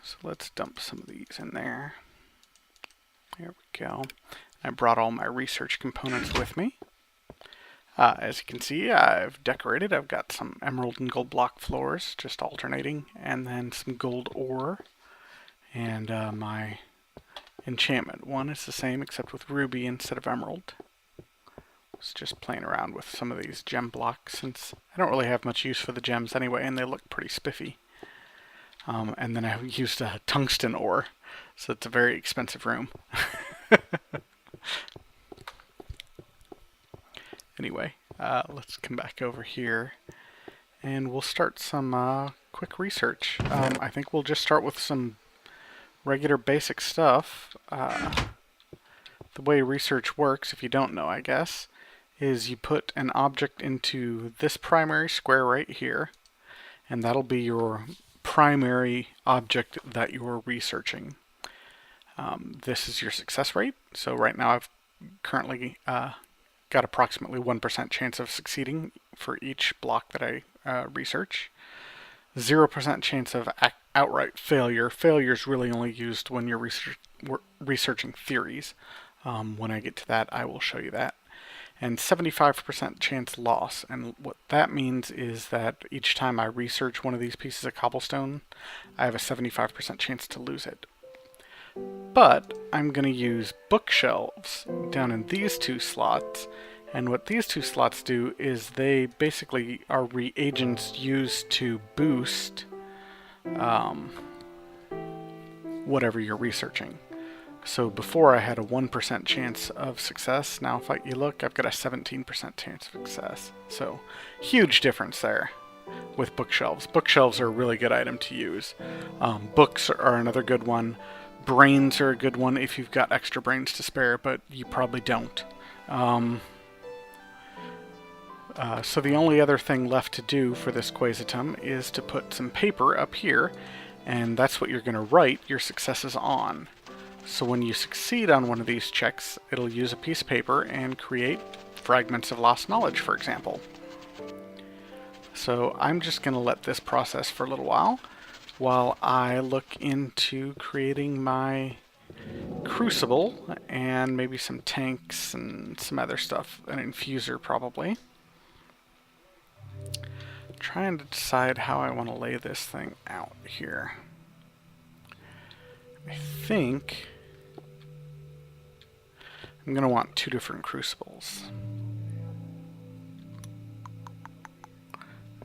So let's dump some of these in there. There we go. I brought all my research components with me. As you can see, I've decorated. I've got some emerald and gold block floors, just alternating, and then some gold ore. And my enchantment one is the same, except with ruby instead of emerald. I was just playing around with some of these gem blocks, since I don't really have much use for the gems anyway, and they look pretty spiffy. And then I used a tungsten ore, so it's a very expensive room. Anyway, let's come back over here and we'll start some quick research. I think we'll just start with some regular basic stuff. The way research works, if you don't know, I guess, is you put an object into this primary square right here, and that'll be your primary object that you're researching. This is your success rate. So right now I've currently got approximately 1% chance of succeeding for each block that I research. 0% chance of outright failure. Failure is really only used when you're researching theories. When I get to that, I will show you that. And 75% chance loss. And what that means is that each time I research one of these pieces of cobblestone, I have a 75% chance to lose it. But I'm going to use bookshelves down in these 2 slots, and what these 2 slots do is they basically are reagents used to boost whatever you're researching. So before I had a 1% chance of success, now if you look, I've got a 17% chance of success. So huge difference there with bookshelves. Bookshelves are a really good item to use. Books are another good one. Brains are a good one if you've got extra brains to spare, but you probably don't. So the only other thing left to do for this Quaesitum is to put some paper up here, and that's what you're going to write your successes on. So when you succeed on one of these checks, it'll use a piece of paper and create fragments of lost knowledge, for example. So I'm just going to let this process for a little while I look into creating my crucible and maybe some tanks and some other stuff, an infuser probably. Trying to decide how I want to lay this thing out here. I think I'm going to want 2 different crucibles.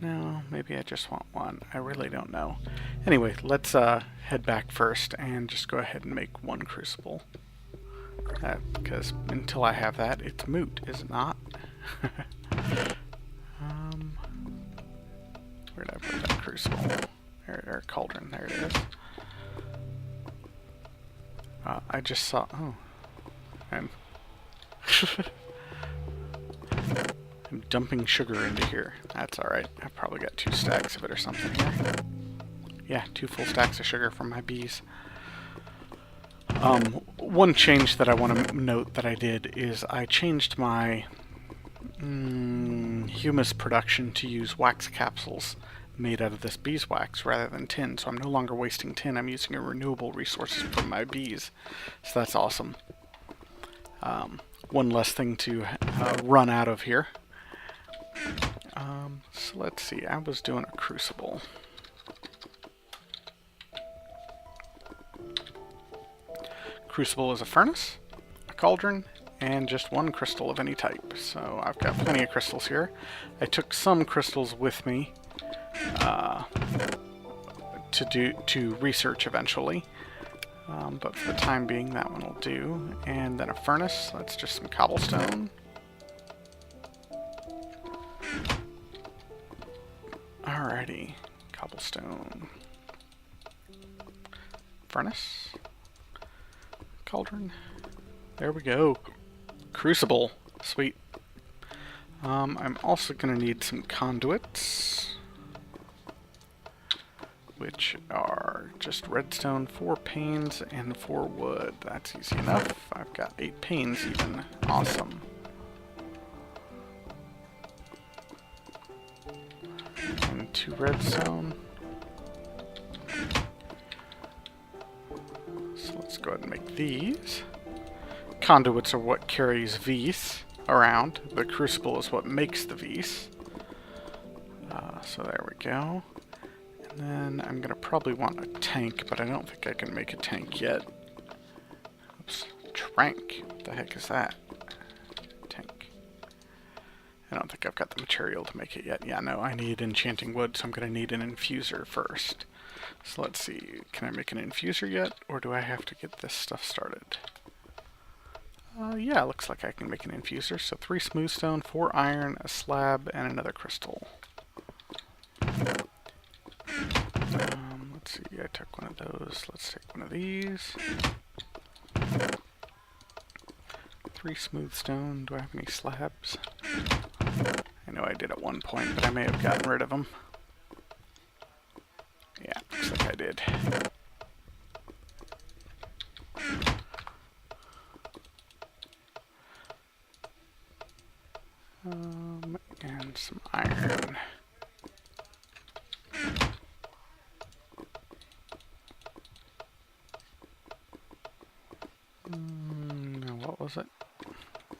No, maybe I just want 1. I really don't know. Anyway, let's head back first and just go ahead and make 1 crucible. Because until I have that, it's moot, is it not? Where did I put that crucible? Or cauldron, there it is. I just saw... Oh. I'm dumping sugar into here. That's alright. I've probably got 2 stacks of it or something here. Yeah, 2 full stacks of sugar from my bees. One change that I want to note that I did is I changed my humus production to use wax capsules made out of this beeswax rather than tin. So I'm no longer wasting tin. I'm using a renewable resources from my bees. So that's awesome. One less thing to run out of here. So let's see. I was doing a crucible. Crucible is a furnace, a cauldron, and just 1 crystal of any type. So I've got plenty of crystals here. I took some crystals with me to research eventually. But for the time being, that one will do. And then a furnace. That's just some cobblestone. Alrighty. Cobblestone. Furnace. Cauldron. There we go. Crucible. Sweet. I'm also going to need some conduits, which are just redstone, 4 panes, and 4 wood. That's easy enough. I've got 8 panes even. Awesome. And 2 redstone. So let's go ahead and make these. Conduits are what carries Vs around. The crucible is what makes the Vs. So there we go. And then I'm going to probably want a tank, but I don't think I can make a tank yet. Oops. Trank. What the heck is that? Tank. I don't think I've got the material to make it yet. Yeah, no, I need enchanting wood, so I'm going to need an infuser first. So let's see. Can I make an infuser yet, or do I have to get this stuff started? Yeah, looks like I can make an infuser. So 3 smooth stone, 4 iron, a slab, and another crystal. Let's see, I took one of those. Let's take one of these. 3 smooth stone. Do I have any slabs? I know I did at one point, but I may have gotten rid of them. Yeah, looks like I did. And some iron. No, what was it?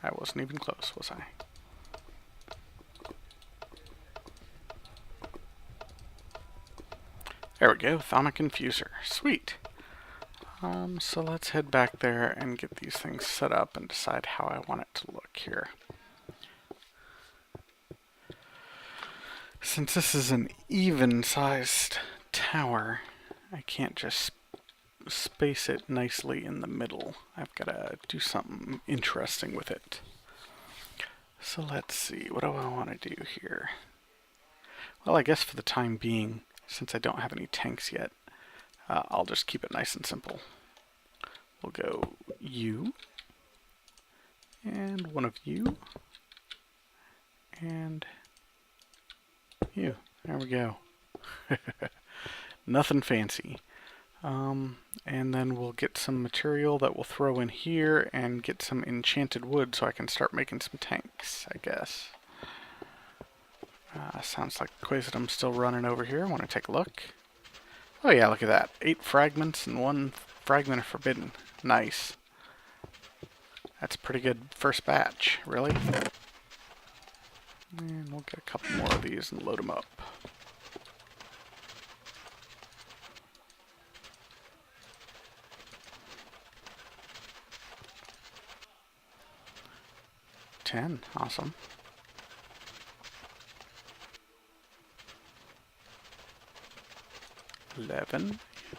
I wasn't even close, was I? There we go, Thaumcraft infuser. Sweet. So let's head back there and get these things set up and decide how I want it to look here. Since this is an even-sized tower, I can't just space it nicely in the middle. I've got to do something interesting with it. So let's see, what do I want to do here? Well, I guess for the time being, since I don't have any tanks yet, I'll just keep it nice and simple. We'll go you, and one of you, and you. There we go. Nothing fancy. And then we'll get some material that we'll throw in here and get some enchanted wood so I can start making some tanks, I guess. Sounds like Quaesitum's still running over here. I want to take a look. Oh yeah, look at that. 8 fragments and 1 fragment of forbidden. Nice. That's a pretty good first batch, really. And we'll get a couple more of these and load them up. Awesome.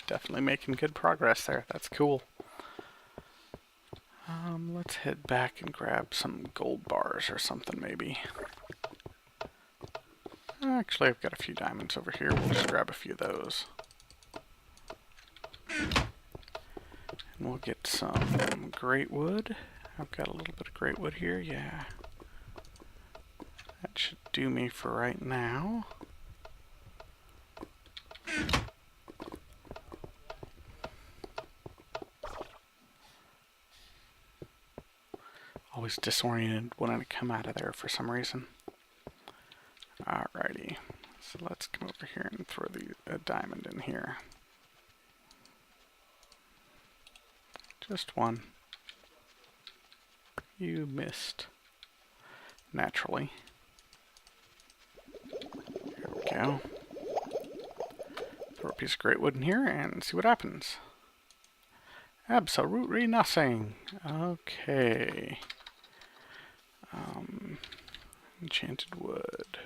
Definitely making good progress there. That's cool. Let's head back and grab some gold bars or something, maybe. Actually, I've got a few diamonds over here. We'll just grab a few of those. And we'll get some great wood. I've got a little bit of great wood here, yeah. That should do me for right now. Always disoriented when I come out of there for some reason. Alrighty, so let's come over here and throw a diamond in here. Just one. You missed. Naturally. Here we go. Throw a piece of great wood in here and see what happens. Absolutely nothing. Okay. Enchanted wood.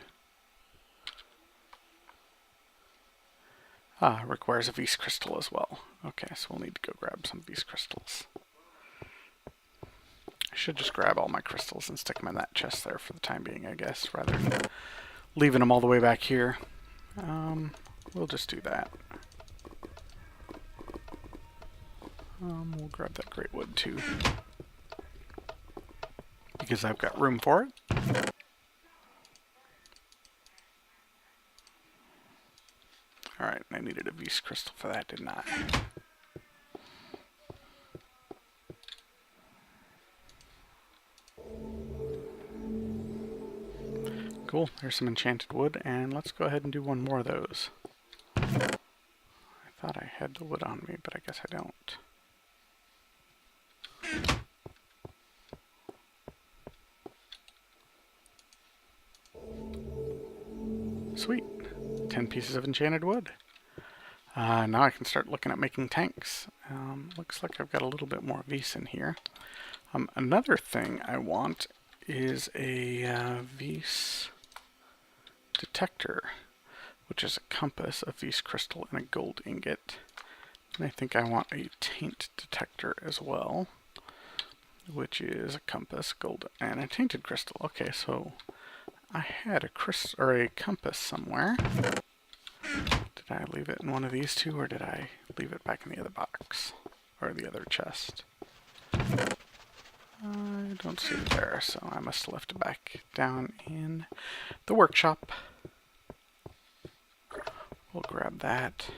Requires a Vis crystal as well. Okay, so we'll need to go grab some Vis crystals. I should just grab all my crystals and stick them in that chest there for the time being, I guess, rather than leaving them all the way back here. We'll just do that. We'll grab that great wood too, because I've got room for it. Alright, I needed a Vis crystal for that, didn't I? Cool, there's some enchanted wood, and let's go ahead and do one more of those. I thought I had the wood on me, but I guess I don't. Sweet. 10 pieces of enchanted wood. Now I can start looking at making tanks. Looks like I've got a little bit more Vis in here. Another thing I want is a Vis detector, which is a compass, a Vis crystal, and a gold ingot. And I think I want a taint detector as well, which is a compass, gold, and a tainted crystal. Okay, so I had a crystal or a compass somewhere. Did I leave it in one of these two, or did I leave it back in the other box or the other chest? I don't see it there, so I must have left it back down in the workshop. We'll grab that.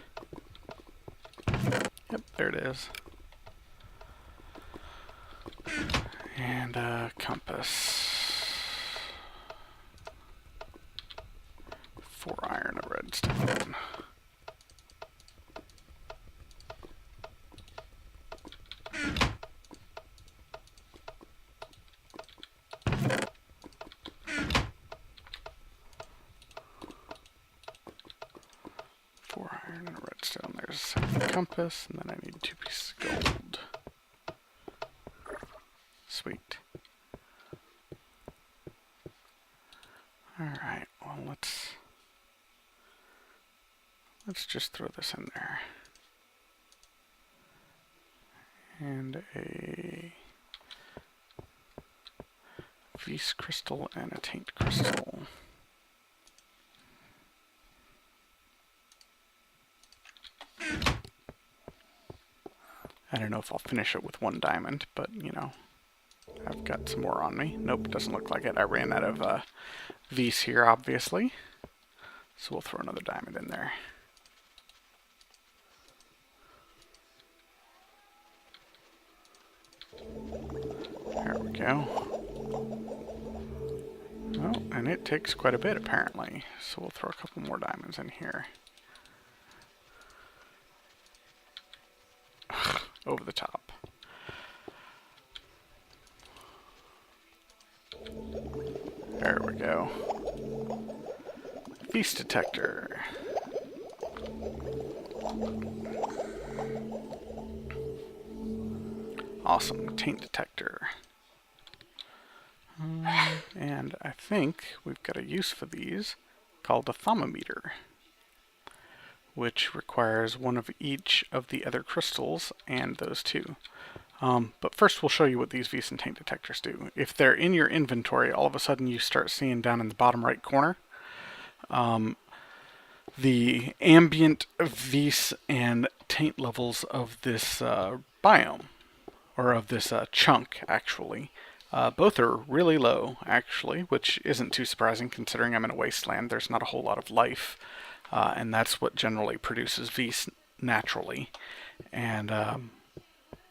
Yep, there it is. And a compass. 4 iron of redstone. There's a compass, and then I need 2 pieces of gold. Sweet. Alright, well let's just throw this in there. And a Vis crystal and a taint crystal. I don't know if I'll finish it with 1 diamond, but, you know, I've got some more on me. Nope, doesn't look like it. I ran out of Vis here, obviously. So we'll throw another diamond in there. There we go. Oh, and it takes quite a bit apparently. So we'll throw a couple more diamonds in here. Over the top. There we go. Feast detector. Awesome. Taint detector. And I think we've got a use for these called a thermometer, which requires one of each of the other crystals and those two. But first we'll show you what these Vis and taint detectors do. If they're in your inventory, all of a sudden you start seeing down in the bottom right corner the ambient Vis and taint levels of this biome, or of this chunk actually. Both are really low actually, which isn't too surprising considering I'm in a wasteland. There's not a whole lot of life, and that's what generally produces Vis naturally. And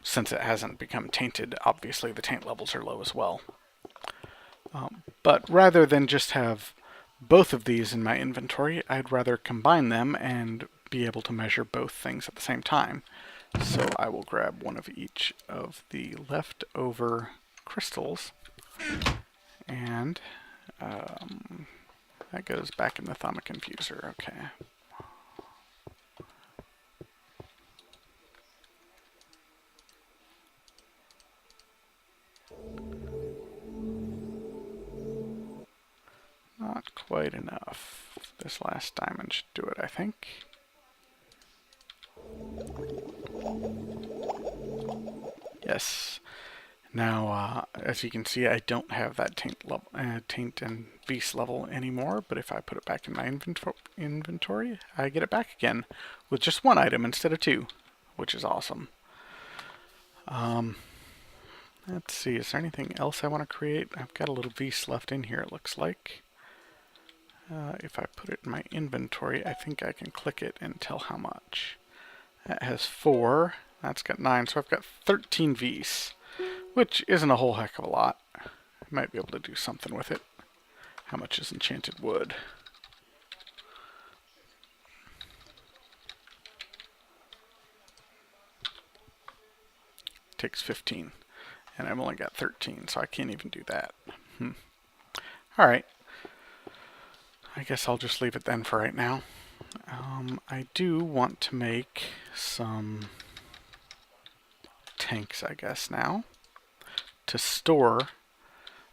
since it hasn't become tainted, obviously the taint levels are low as well. But rather than just have both of these in my inventory, I'd rather combine them and be able to measure both things at the same time. So I will grab one of each of the leftover crystals, and that goes back in the Thaumic infuser. Okay. Not quite enough. This last diamond should do it, I think. Yes. Now, as you can see, I don't have that taint and Vis level anymore, but if I put it back in my inventory, I get it back again with just one item instead of two, which is awesome. Let's see, is there anything else I want to create? I've got a little Vis left in here, it looks like. If I put it in my inventory, I think I can click it and tell how much. That has 4, that's got 9, so I've got 13 Vis, which isn't a whole heck of a lot. I might be able to do something with it. How much is enchanted wood? Takes 15, and I've only got 13, so I can't even do that. Alright. I guess I'll just leave it then for right now. I do want to make some tanks, I guess, now to store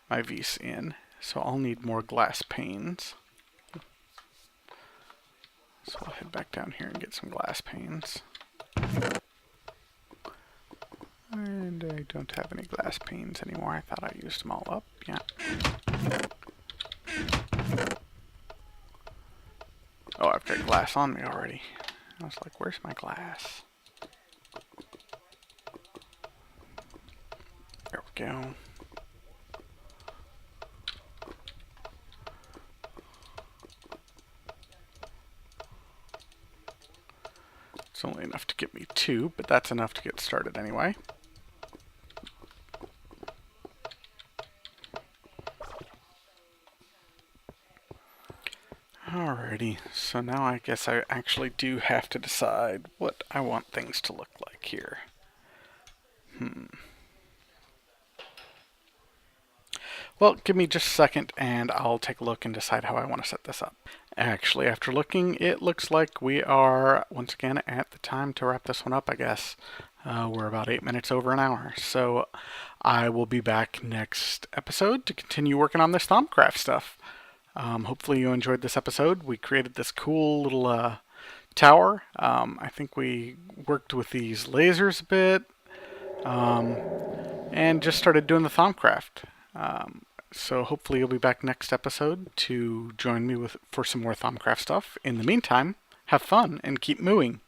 my Vis in. So I'll need more glass panes. So I'll head back down here and get some glass panes. And I don't have any glass panes anymore. I thought I used them all up. Yeah. Oh, I've got glass on me already. I was like, where's my glass? There we go. It's only enough to get me 2, but that's enough to get started anyway. Alrighty, so now I guess I actually do have to decide what I want things to look like here. Well, give me just a second and I'll take a look and decide how I want to set this up. Actually, after looking, it looks like we are, once again, at the time to wrap this one up, I guess. We're about 8 minutes over an hour, so I will be back next episode to continue working on this Thaumcraft stuff. Hopefully you enjoyed this episode. We created this cool little tower. I think we worked with these lasers a bit, and just started doing the Thaumcraft. So hopefully you'll be back next episode to join me for some more Thaumcraft stuff. In the meantime, have fun and keep mooing.